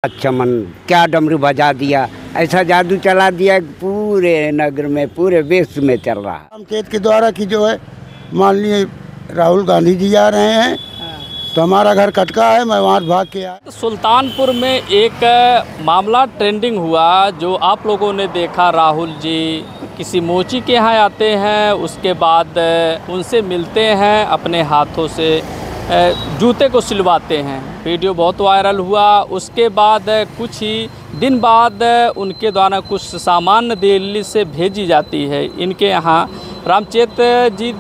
अच्छा मन क्या डमरू बजा दिया, ऐसा जादू चला दिया कि पूरे नगर में पूरे विश्व में चल रहा है। रामचेत के द्वारा की जो है माननीय राहुल गांधी जी आ रहे हैं, तो हमारा घर कटका है, मैं वहाँ भाग के आया। सुल्तानपुर में एक मामला ट्रेंडिंग हुआ जो आप लोगों ने देखा। राहुल जी किसी मोची के यहाँ आते हैं, उसके बाद उनसे मिलते हैं, अपने हाथों से जूते को सिलवाते हैं। वीडियो बहुत वायरल हुआ। उसके बाद कुछ ही दिन बाद उनके द्वारा कुछ सामान दिल्ली से भेजी जाती है। इनके यहाँ रामचेत जी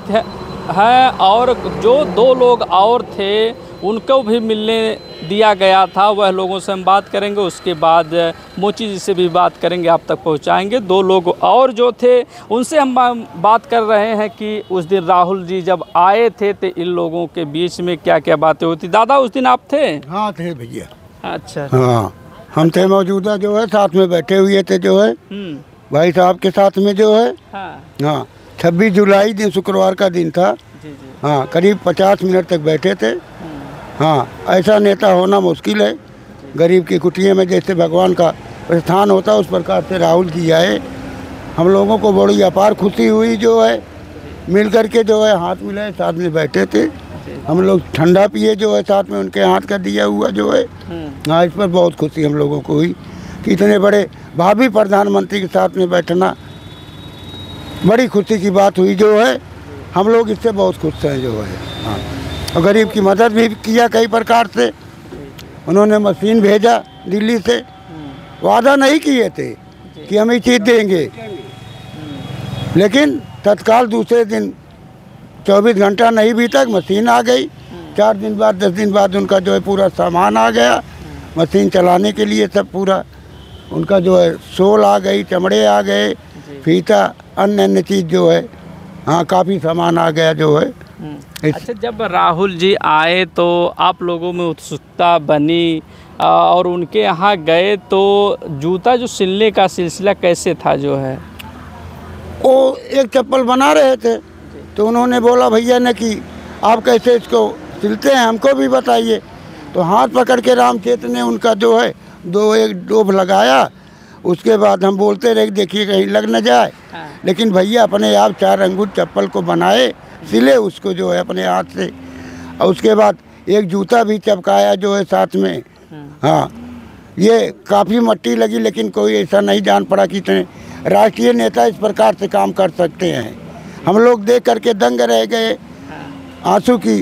हैं और जो दो लोग और थे उनको भी मिलने दिया गया था। वह लोगों से हम बात करेंगे, उसके बाद मोची जी से भी बात करेंगे, आप तक पहुंचाएंगे। दो लोग और जो थे उनसे हम बात कर रहे हैं कि उस दिन राहुल जी जब आए थे तो इन लोगों के बीच में क्या क्या बातें होती। दादा उस दिन आप थे? हाँ थे भैया। अच्छा हाँ हम थे मौजूदा, जो है साथ में बैठे हुए थे, जो है भाई साहब के साथ में जो है। हाँ 26 जुलाई दिन शुक्रवार का दिन था। हाँ करीब 50 मिनट तक बैठे थे। हाँ ऐसा नेता होना मुश्किल है। गरीब की कुटिया में जैसे भगवान का प्रस्थान होता है उस प्रकार से राहुल जी आए। हम लोगों को बड़ी अपार खुशी हुई, जो है मिल करके जो है हाथ मिलाए, साथ में बैठे थे। हम लोग ठंडा पिए, जो है साथ में उनके हाथ का दिया हुआ जो है। हाँ इस पर बहुत खुशी हम लोगों को हुई कि इतने बड़े भावी प्रधानमंत्री के साथ में बैठना बड़ी खुशी की बात हुई, जो है हम लोग इससे बहुत खुश हैं, जो है। हाँ और गरीब की मदद भी किया कई प्रकार से। उन्होंने मशीन भेजा दिल्ली से, वादा नहीं किए थे कि हम ये चीज़ देंगे, लेकिन तत्काल दूसरे दिन 24 घंटा नहीं बीता मशीन आ गई। 4 दिन बाद 10 दिन बाद उनका जो है पूरा सामान आ गया मशीन चलाने के लिए। सब पूरा उनका जो है सोल आ गई, चमड़े आ गए, फीता, अन्य चीज़ जो है। हाँ काफ़ी सामान आ गया, जो है। अच्छा, जब राहुल जी आए तो आप लोगों में उत्सुकता बनी और उनके यहाँ गए तो जूता जो सिलने का सिलसिला कैसे था? जो है वो एक चप्पल बना रहे थे, तो उन्होंने बोला भैया ने कि आप कैसे इसको सिलते हैं, हमको भी बताइए। तो हाथ पकड़ के रामचेत ने उनका जो है एक डोब लगाया। उसके बाद हम बोलते रहे देखिए कहीं लग न जाए। लेकिन भैया अपने आप 4 अंगूठ चप्पल को बनाए, सिले उसको जो है अपने हाथ से। और उसके बाद एक जूता भी चपकाया, जो है साथ में। हाँ ये काफ़ी मट्टी लगी, लेकिन कोई ऐसा नहीं जान पड़ा कि इतने राष्ट्रीय नेता इस प्रकार से काम कर सकते हैं। हम लोग देख करके दंग रह गए, आंसू की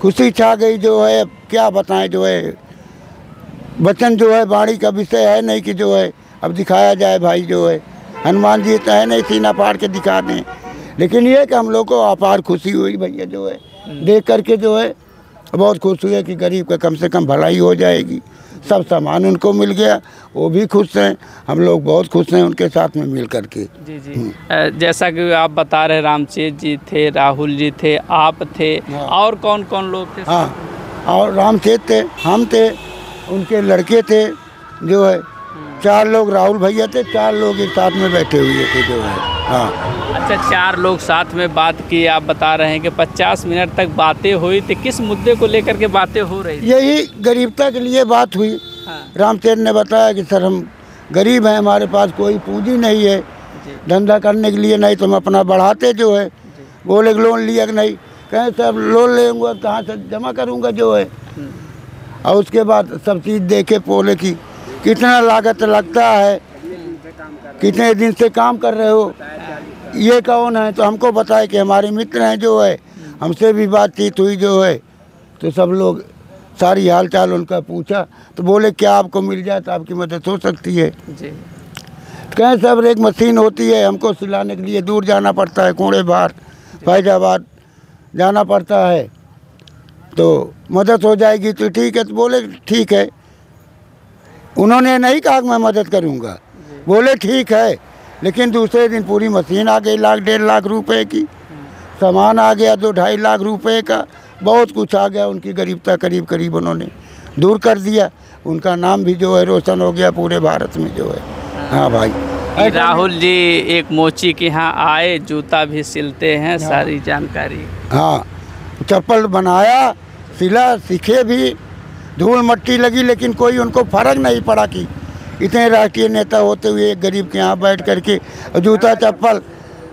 खुशी छा गई, जो है क्या बताएं। जो है वचन जो है वाणी का विषय है नहीं कि जो है अब दिखाया जाए भाई। जो है हनुमान जी तो है नहीं सीना फाड़ के दिखा दें, लेकिन ये कि हम लोग को अपार खुशी हुई भैया, जो है देख करके जो है बहुत खुश हुए कि गरीब का कम से कम भलाई हो जाएगी। सब सामान उनको मिल गया, वो भी खुश हैं, हम लोग बहुत खुश हैं उनके साथ में मिल करके। जी जैसा कि आप बता रहे रामचेत जी थे, राहुल जी थे, आप थे। हाँ। और कौन कौन लोग थे? हाँ और रामचेत थे, हम थे, उनके लड़के थे, जो है 4 लोग राहुल भैया थे, 4 लोग एक साथ में बैठे हुए थे, जो है। हाँ अच्छा 4 लोग साथ में बात की। आप बता रहे हैं कि 50 मिनट तक बातें हुई थी। किस मुद्दे को लेकर के बातें हो रही थी? यही गरीबता के लिए बात हुई। हाँ। रामचेत ने बताया कि सर हम गरीब हैं, हमारे पास कोई पूंजी नहीं है धंधा करने के लिए, नहीं तो हम अपना बढ़ाते। जो है बोले लोन लिया कि नहीं, कहें सर लोन लेंगे कहाँ से जमा करूँगा, जो है। और उसके बाद सब चीज़ देखे, बोले कि कितना लागत लगता है, कितने दिन से काम कर रहे हो, ये कौन है। तो हमको बताए कि हमारे मित्र हैं, जो है हमसे भी बातचीत हुई, जो है। तो सब लोग सारी हाल चाल उनका पूछा, तो बोले क्या आपको मिल जाए तो आपकी मदद हो सकती है जी। कहें सब एक मशीन होती है, हमको सिलाने के लिए दूर जाना पड़ता है, कोड़े बाहर फैजाबाद जाना पड़ता है, तो मदद हो जाएगी तो ठीक है। तो बोले ठीक है। उन्होंने नहीं कहा कि मैं मदद करूंगा, बोले ठीक है। लेकिन दूसरे दिन पूरी मशीन आ गई, 1 1.5 लाख रुपए की। सामान आ गया 2-2.5 लाख रुपए का, बहुत कुछ आ गया। उनकी गरीबता करीब करीब उन्होंने दूर कर दिया। उनका नाम भी जो है रोशन हो गया पूरे भारत में, जो है। हाँ भाई राहुल जी एक मोची के यहाँ आए, जूता भी सिलते हैं। हाँ। सारी जानकारी। हाँ चप्पल बनाया, सिला, सीखे भी। धूल मट्टी लगी, लेकिन कोई उनको फर्क नहीं पड़ा कि इतने राष्ट्रीय नेता होते हुए एक गरीब के यहाँ बैठ करके जूता चप्पल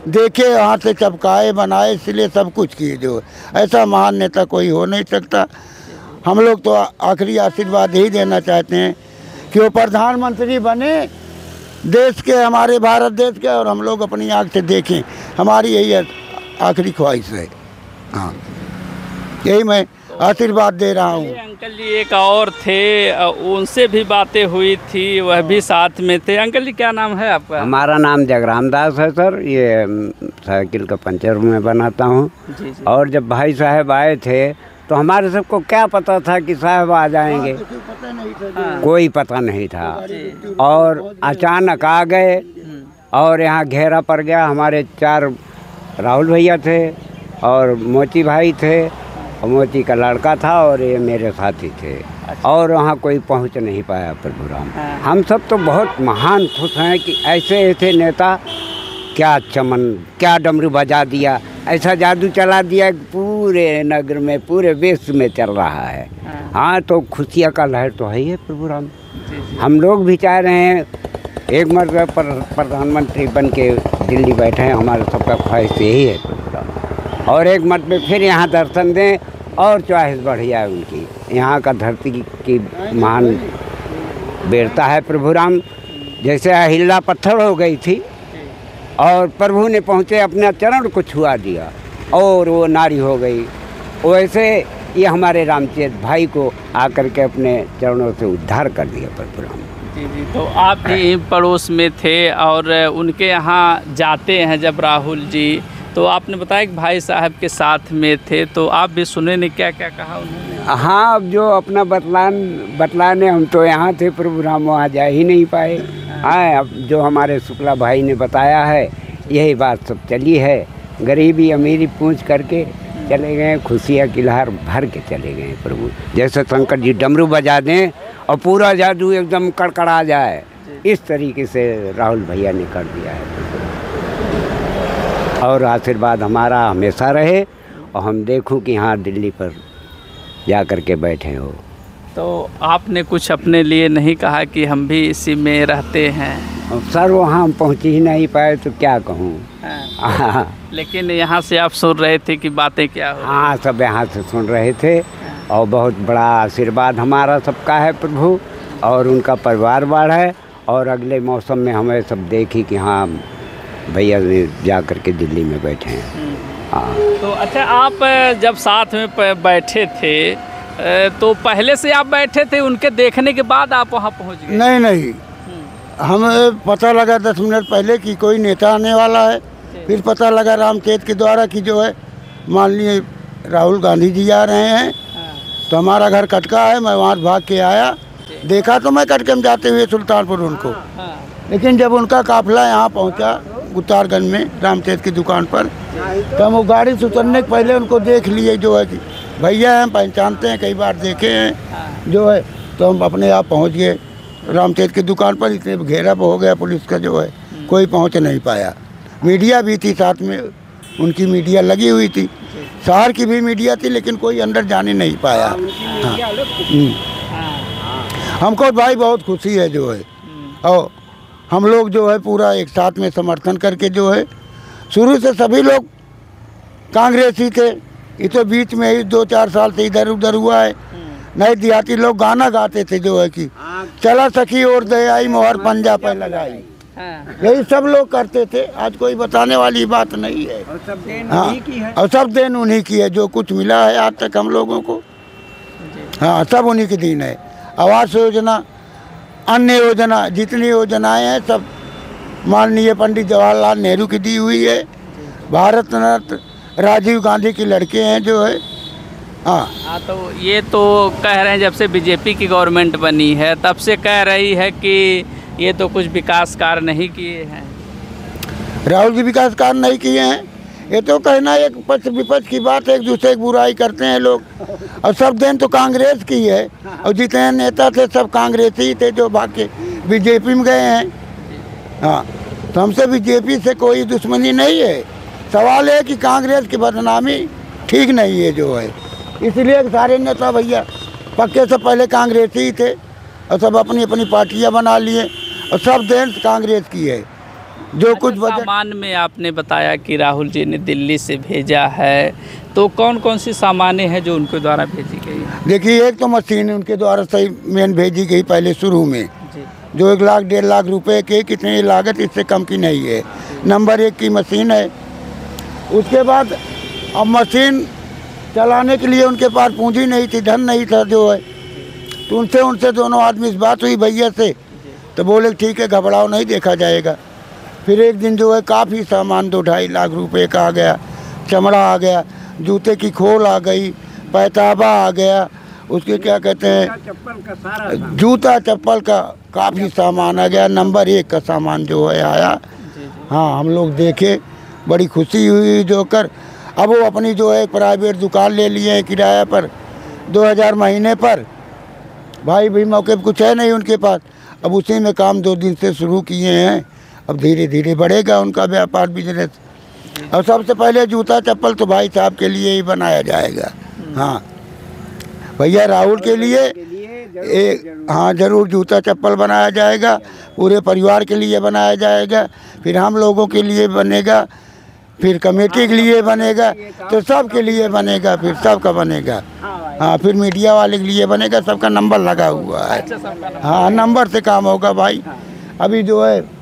देखे, हाथ से चपकाए बनाए, इसलिए सब कुछ किए। जो ऐसा महान नेता कोई हो नहीं सकता। हम लोग तो आखिरी आशीर्वाद यही देना चाहते हैं कि वो प्रधानमंत्री बने देश के, हमारे भारत देश के, और हम लोग अपनी आँख से देखें। हमारी यही आखिरी ख्वाहिश है। हाँ, यही मैं आशीर्वाद दे रहा हूँ। अंकल जी एक और थे, उनसे भी बातें हुई थी, वह भी साथ में थे। अंकल जी क्या नाम है आपका? हमारा नाम जगराम दास है सर। ये साइकिल का पंचर मैं बनाता हूँ। और जब भाई साहब आए थे तो हमारे सबको क्या पता था कि साहब आ जाएंगे, कोई पता नहीं था। और अचानक आ गए और यहाँ घेरा पड़ गया। हमारे 4 राहुल भैया थे और मोची भाई थे, और मोची का लड़का था, और ये मेरे साथी थे। और वहाँ कोई पहुँच नहीं पाया प्रभु राम। हम सब तो बहुत महान खुश हैं कि ऐसे ऐसे नेता, क्या चमन, क्या डमरू बजा दिया, ऐसा जादू चला दिया कि पूरे नगर में, पूरे विश्व में चल रहा है। हाँ, तो खुशियाँ का लहर तो है ही है प्रभु राम। हम लोग भी चाह रहे हैं एक मर्तबा प्रधानमंत्री बन के दिल्ली बैठे हैं। हमारा सबका ख्वाहिश यही है प्रभु राम। और एक मर्तबा फिर यहाँ दर्शन दें, और च्वाइस बढ़ जाए उनकी। यहाँ का धरती की महान वीरता है प्रभु राम। जैसे अहिल्या पत्थर हो गई थी और प्रभु ने पहुँचे अपने चरण को छुआ दिया और वो नारी हो गई, वैसे ये हमारे रामचरित भाई को आकर के अपने चरणों से उद्धार कर दिया प्रभु राम। जी। तो आप भी पड़ोस में थे और उनके यहाँ जाते हैं जब राहुल जी, तो आपने बताया कि भाई साहब के साथ में थे, तो आप भी सुने ने क्या क्या कहा उन्होंने? हाँ, अब जो अपना बतलाने, हम तो यहाँ थे प्रभु राम, वहाँ जा ही नहीं पाए। हाँ, अब जो हमारे शुक्ला भाई ने बताया है यही बात सब चली है। गरीबी अमीरी पूछ करके चले गए, खुशियाँ की लहर भर के चले गए प्रभु। जैसे शंकर जी डमरू बजा दें और पूरा जादू एकदम कड़कड़ा जाए, इस तरीके से राहुल भैया ने कर दिया है प्रभु। और आशीर्वाद हमारा हमेशा रहे, और हम देखूं कि यहाँ दिल्ली पर जा कर के बैठे हो। तो आपने कुछ अपने लिए नहीं कहा कि हम भी इसी में रहते हैं? सर, वहाँ हम पहुँच ही नहीं पाए तो क्या कहूँ। हाँ। लेकिन यहाँ से आप सुन रहे थे कि बातें क्या हो? हाँ, सब यहाँ से सुन रहे थे, और बहुत बड़ा आशीर्वाद हमारा सबका है प्रभु, और उनका परिवार बढ़े। और अगले मौसम में हमें सब देखी कि हाँ भैया जा कर के दिल्ली में बैठे हैं। हाँ। तो अच्छा, आप जब साथ में बैठे थे तो पहले से आप बैठे थे, उनके देखने के बाद आप वहाँ पहुँच गए? नहीं, हमें पता लगा 10 मिनट पहले कि कोई नेता आने वाला है। फिर पता लगा रामचरित के द्वारा कि जो है माननीय राहुल गांधी जी आ रहे हैं। तो हमारा घर कटका है, मैं वहाँ भाग के आया, देखा तो मैं कटके में जाते हुए सुल्तानपुर उनको। लेकिन जब उनका काफिला यहाँ पहुँचा उतारगंज में रामचरित की दुकान पर, तो हम वो गाड़ी से उतरने के पहले उनको देख लिए। जो है कि भैया हम पहचानते हैं, कई बार देखे हैं जो है। तो हम अपने आप पहुँच गए रामचरित की दुकान पर। इतने घेरा हो गया पुलिस का, जो है कोई पहुँच नहीं पाया। मीडिया भी थी साथ में, उनकी मीडिया लगी हुई थी, शहर की भी मीडिया थी, लेकिन कोई अंदर जाने नहीं पाया। हमको भाई बहुत खुशी है जो है, और हम लोग जो है पूरा एक साथ में समर्थन करके जो है, शुरू से सभी लोग कांग्रेसी थे। ये तो बीच में ही 2-4 साल से इधर उधर हुआ है। नए देहाती लोग गाना गाते थे जो है कि चला सखी और दे आई मोहर पंजा पे लगाई, यही सब लोग करते थे। आज कोई बताने वाली बात नहीं है। हाँ, और सब देन उन्हीं की है, जो कुछ मिला है आज तक हम लोगों को। हाँ, सब उन्हीं की देन है। आवास योजना, अन्य योजना, जितनी योजनाएं हैं सब माननीय पंडित जवाहरलाल नेहरू की दी हुई है। भारत रत्न राजीव गांधी की लड़के हैं जो है। हाँ, तो ये तो कह रहे हैं जब से बीजेपी की गवर्नमेंट बनी है तब से कह रही है कि ये तो कुछ विकास कार्य नहीं किए हैं। राहुल जी विकास कार्य नहीं किए हैं, ये तो कहना एक पक्ष विपक्ष की बात है। एक दूसरे की बुराई करते हैं लोग, और सब देन तो कांग्रेस की है। और जितने नेता थे सब कांग्रेसी थे जो भाग के बीजेपी में गए हैं। हाँ, तो हमसे बीजेपी से कोई दुश्मनी नहीं है। सवाल है कि कांग्रेस की बदनामी ठीक नहीं है जो है, इसलिए सारे नेता भैया पक्के से पहले कांग्रेसी ही थे और सब अपनी अपनी पार्टियां बना लिए और सब देन कांग्रेस की है। जो कुछ सामान में आपने बताया कि राहुल जी ने दिल्ली से भेजा है, तो कौन कौन सी सामानें हैं जो उनके द्वारा भेजी गई? देखिए, एक तो मशीन उनके द्वारा सही मेन भेजी गई पहले शुरू में, जो 1 लाख 1.5 लाख रुपए के कितनी लागत इससे कम की नहीं है। नंबर 1 की मशीन है। उसके बाद अब मशीन चलाने के लिए उनके पास पूंजी नहीं थी, धन नहीं था जो है, तो उनसे दोनों आदमी से बात हुई भैया से, तो बोले ठीक है, घबराओ नहीं, देखा जाएगा। फिर एक दिन जो है काफ़ी सामान 2-2.5 लाख रुपए का आ गया, चमड़ा आ गया, जूते की खोल आ गई, पैताबा आ गया, उसके क्या कहते हैं जूता चप्पल का काफ़ी सामान आ गया। नंबर 1 का सामान जो है आया। हाँ, हम लोग देखे, बड़ी खुशी हुई जोकर। अब वो अपनी जो है प्राइवेट दुकान ले लिए हैं किराया पर 2000 महीने पर। भाई भी मौके पर कुछ है नहीं उनके पास, अब उसी में काम 2 दिन से शुरू किए हैं। अब धीरे धीरे बढ़ेगा उनका व्यापार बिजनेस। और सबसे पहले जूता चप्पल तो भाई साहब के लिए ही बनाया जाएगा। हाँ भैया, राहुल के लिए हाँ जरूर जूता चप्पल बनाया जाएगा, पूरे परिवार के लिए बनाया जाएगा, फिर हम लोगों के लिए बनेगा, फिर कमेटी के लिए बनेगा, तो सब के लिए बनेगा, फिर सबका बनेगा। हाँ, फिर मीडिया वाले के लिए बनेगा, सबका नंबर लगा हुआ है। हाँ, नंबर से काम होगा भाई। अभी जो है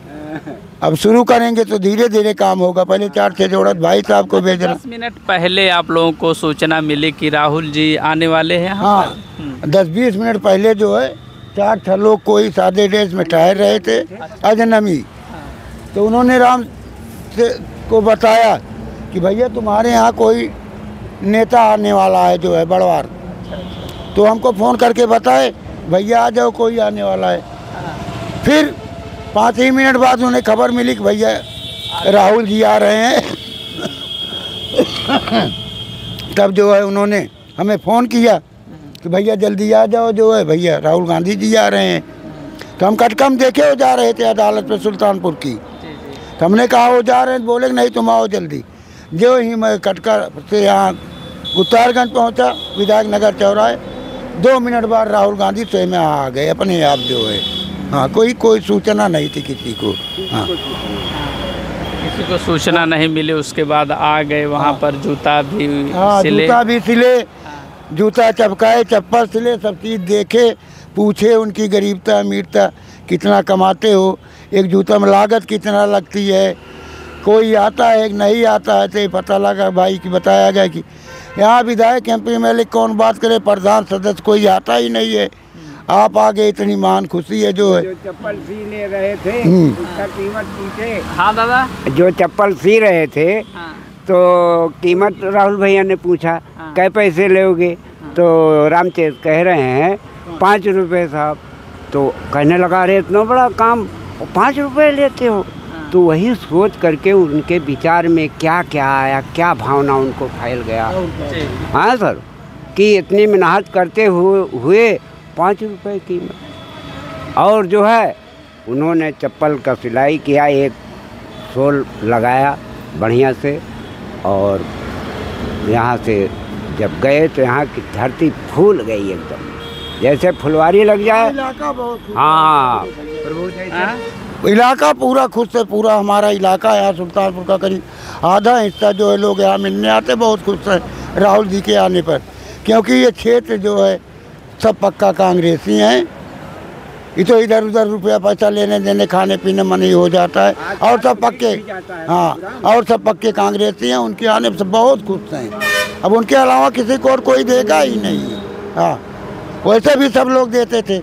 अब शुरू करेंगे तो धीरे धीरे काम होगा। पहले 4-6 जोड़त भाई साहब को भेजना। 10 मिनट पहले आप लोगों को सूचना मिली कि राहुल जी आने वाले हैं? हाँ, 10-20 मिनट पहले जो है 4-6 लोग कोई सादे ड्रेस में ठहर रहे थे, अजनबी, तो उन्होंने राम से को बताया कि भैया तुम्हारे यहाँ कोई नेता आने वाला है जो है बड़वार। तो हमको फ़ोन करके बताए भैया आ जाओ, कोई आने वाला है। फिर 5 ही मिनट बाद उन्हें खबर मिली कि भैया राहुल जी आ रहे हैं। तब जो है उन्होंने हमें फ़ोन किया कि भैया जल्दी आ जाओ, जो है भैया राहुल गांधी जी आ रहे हैं। तो हम कटकम देखे हो जा रहे थे अदालत पे सुल्तानपुर की, तो हमने कहा वो जा रहे हैं, बोले नहीं तुम आओ जल्दी। जो ही मैं कटका से यहाँ गुत्तारगंज पहुँचा, विधायक नगर चौराहे, 2 मिनट बाद राहुल गांधी स्वयं आ गए अपने आप जो है। हाँ, कोई सूचना नहीं थी किसी को। हाँ, किसी को सूचना नहीं मिली, उसके बाद आ गए वहाँ पर। जूता भी सिले, जूता भी सिले, जूता चपकाए, चप्पल सिले, सब चीज़ देखे, पूछे उनकी गरीबता अमीरता, कितना कमाते हो, एक जूता में लागत कितना लगती है, कोई आता है एक नहीं आता है। तो पता लगा भाई कि बताया गया कि यहाँ विधायक MP MLA कौन बात करे, प्रधान सदस्य कोई आता ही नहीं है। आप आ गए, इतनी महान खुशी है जो है। जो चप्पल सी ले रहे थे उसका कीमत पूछे। हाँ दादा, जो चप्पल सी रहे थे हाँ, तो कीमत राहुल भैया ने पूछा, हाँ, कै पैसे लोगे? तो रामचेत कह रहे हैं 5 रुपये साहब। तो कहने लगा अरे इतना बड़ा काम 5 रुपये लेते हो? तो वही सोच करके उनके विचार में क्या क्या आया, क्या भावना उनको फैल गया। हाँ सर, कि इतनी मेहनत करते हुए 5 रुपये कीमत। और जो है उन्होंने चप्पल का सिलाई किया, एक सोल लगाया बढ़िया से, और यहाँ से जब गए तो यहाँ की धरती फूल गई एकदम, जैसे फुलवारी लग जाए। इलाका बहुत हाँ, इलाका पूरा खुश है। पूरा हमारा इलाका यहाँ सुल्तानपुर का करीब आधा हिस्सा जो है लोग यहाँ मिलने आते, बहुत खुश हैं राहुल जी के आने पर, क्योंकि ये क्षेत्र जो है सब पक्का कांग्रेसी हैं। ये तो इधर उधर रुपया पैसा लेने देने खाने पीने में नहीं हो जाता है, और सब पक्के, हाँ, और सब पक्के कांग्रेसी हैं। उनके आने से बहुत खुश हैं। अब उनके अलावा किसी को और कोई देगा ही नहीं। हाँ, वैसे भी सब लोग देते थे,